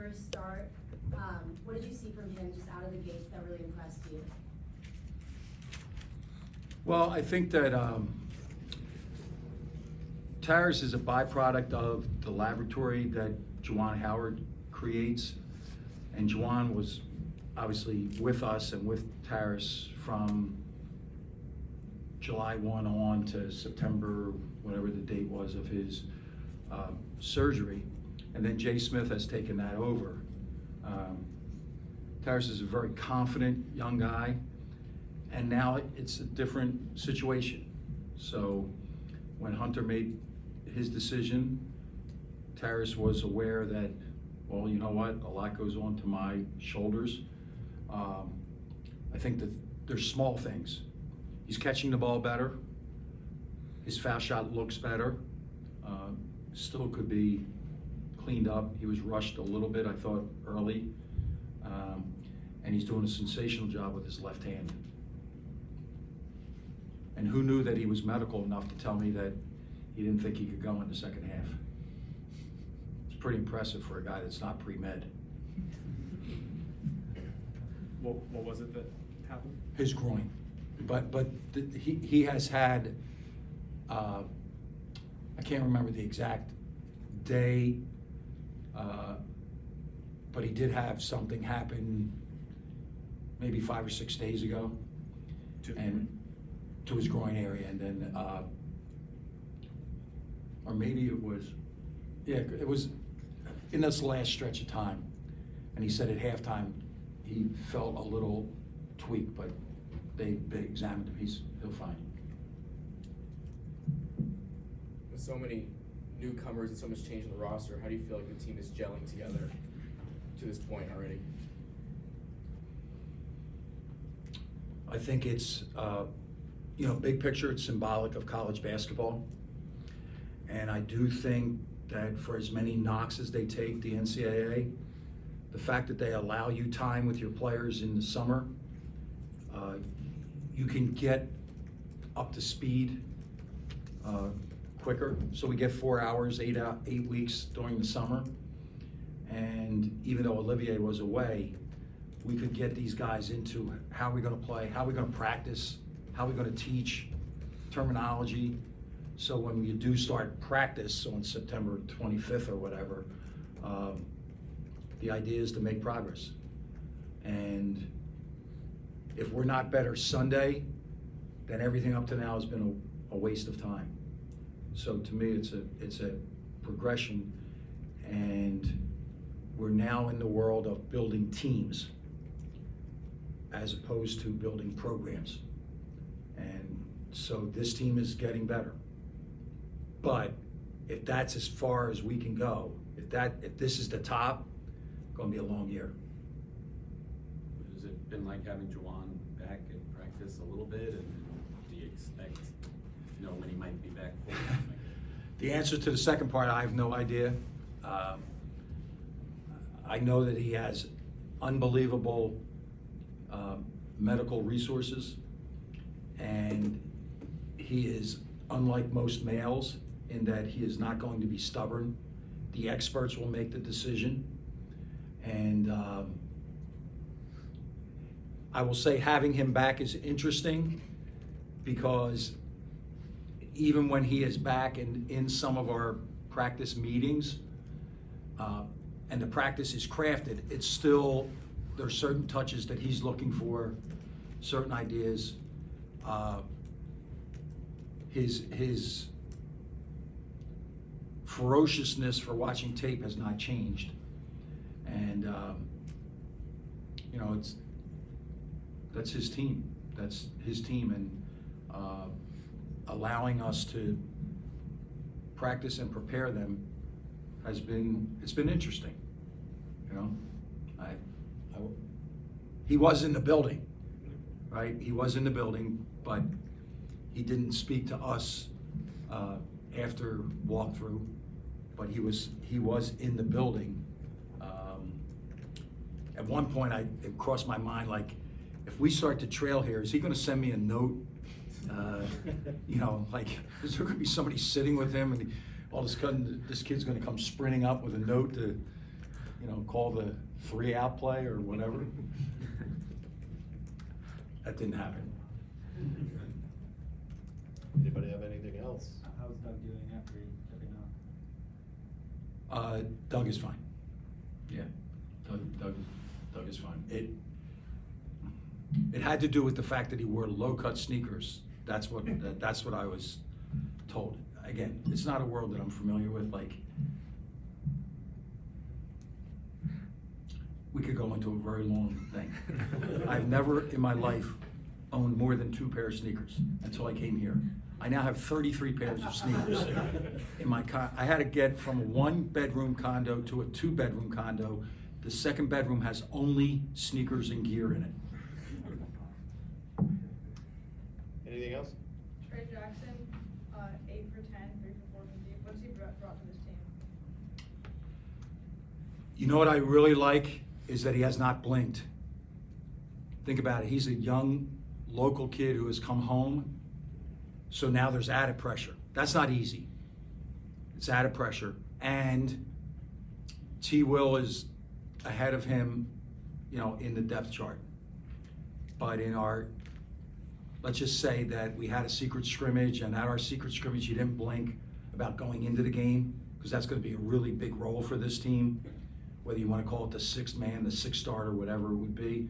first start. What did you see from him just out of the gates that really impressed you? Well, I think that Tarris is a byproduct of the laboratory that Juwan Howard creates. And Juwan was obviously with us and with Tarris from July 1 on to September, whatever the date was of his surgery. And then Jay Smith has taken that over. Tarris is a very confident young guy, and now it's a different situation. So when Hunter made his decision, Tarris was aware that, well, you know what, a lot goes on to my shoulders. I think that there's small things. He's catching the ball better. His foul shot looks better. Still could be cleaned up. He was rushed a little bit, I thought, early. And he's doing a sensational job with his left hand. And who knew that he was medical enough to tell me that he didn't think he could go in the second half? It's pretty impressive for a guy that's not pre-med. What was it that happened? His groin. But he has had, I can't remember the exact day, but he did have something happen maybe 5 or 6 days ago, to his groin area, and then, or maybe it was, yeah, it was in this last stretch of time. And he said at halftime he felt a little tweak, but they examined him. He'll fine. With so many newcomers and so much change in the roster, how do you feel like the team is gelling together to this point already? I think it's, big picture, it's symbolic of college basketball. And I do think that for as many knocks as they take, the NCAA, the fact that they allow you time with your players in the summer, you can get up to speed quicker. So we get 4 hours, 8 weeks during the summer. And even though Olivier was away, we could get these guys into how we're going to play, how we're going to practice, how we're going to teach, terminology. So when we do start practice on September 25th or whatever, the idea is to make progress. And if we're not better Sunday, then everything up to now has been a waste of time. So to me, it's a progression, and we're now in the world of building teams as opposed to building programs. And so this team is getting better. But if that's as far as we can go, if this is the top, it's going to be a long year. Has it been like having Juwan back in practice a little bit, and do you expect, when he might be back? The answer to the second part, I have no idea. I know that he has unbelievable medical resources, and he is unlike most males in that he is not going to be stubborn. The experts will make the decision. And I will say having him back is interesting, because even when he is back in some of our practice meetings, and the practice is crafted, it's still, there are certain touches that he's looking for, certain ideas. His ferociousness for watching tape has not changed. And, that's his team. That's his team. And allowing us to practice and prepare them it's been interesting. He was in the building, right? He was in the building, but he didn't speak to us after walkthrough, but he was in the building. At one point, it crossed my mind, like, if we start to trail here, is he going to send me a note? Like, is there going to be somebody sitting with him, and all of a sudden this kid's going to come sprinting up with a note to call the 3-out play or whatever. That didn't happen. Anybody have anything else? How's Doug doing after stepping off? Doug is fine. Yeah, Doug is fine. It had to do with the fact that he wore low-cut sneakers. That's what I was told. Again, it's not a world that I'm familiar with. Like, we could go into a very long thing. I've never in my life owned more than 2 pairs of sneakers until I came here. I now have 33 pairs of sneakers in my I had to get from a 1-bedroom condo to a 2-bedroom condo. The 2nd bedroom has only sneakers and gear in it. Anything else? Trey Jackson, 8 for 10, 3 for 4 from deep. What's he brought to this team? You know what I really like is that he has not blinked. Think about it. He's a young local kid who has come home. So now there's added pressure. That's not easy. It's added pressure. And T. Will is ahead of him, in the depth chart. But in our, let's just say that we had a secret scrimmage, and at our secret scrimmage, he didn't blink about going into the game, because that's going to be a really big role for this team, whether you want to call it the 6th man, the 6th starter, whatever it would be.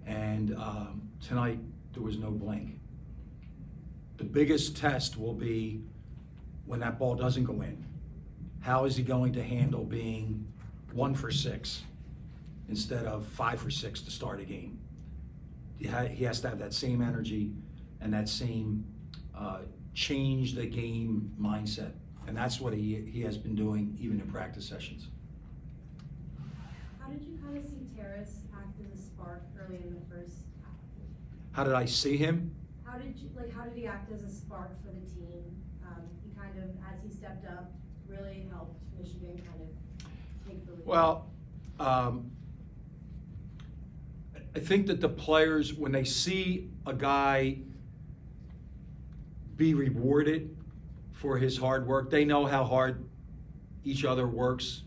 And tonight, there was no blink. The biggest test will be when that ball doesn't go in. How is he going to handle being 1 for 6 instead of 5 for 6 to start a game? He has to have that same energy and that same change the game mindset. And that's what he has been doing even in practice sessions. How did you kind of see Tarris act as a spark early in the first half? How did I see him? How did he act as a spark for the team? He kind of, as he stepped up, really helped Michigan kind of take the lead. Well, I think that the players, when they see a guy be rewarded for his hard work, they know how hard each other works,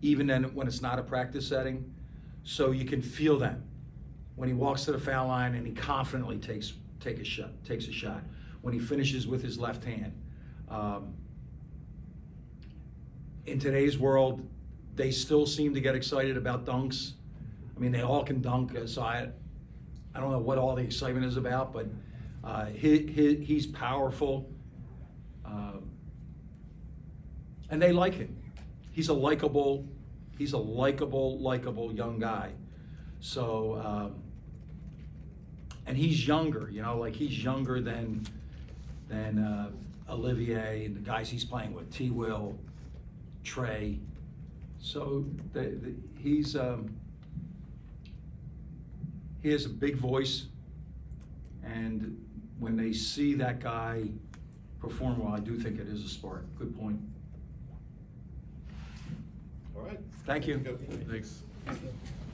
even then when it's not a practice setting. So you can feel that when he walks to the foul line and he confidently takes a shot. When he finishes with his left hand. In today's world, they still seem to get excited about dunks. I mean, they all can dunk, so I don't know what all the excitement is about, but he's powerful, and they like him. He's a likable young guy. So, and he's younger, he's younger than Olivier and the guys he's playing with, T. Will, Trey. So he has a big voice, and when they see that guy perform well, I do think it is a spark. Good point. All right. Thank you. Thanks.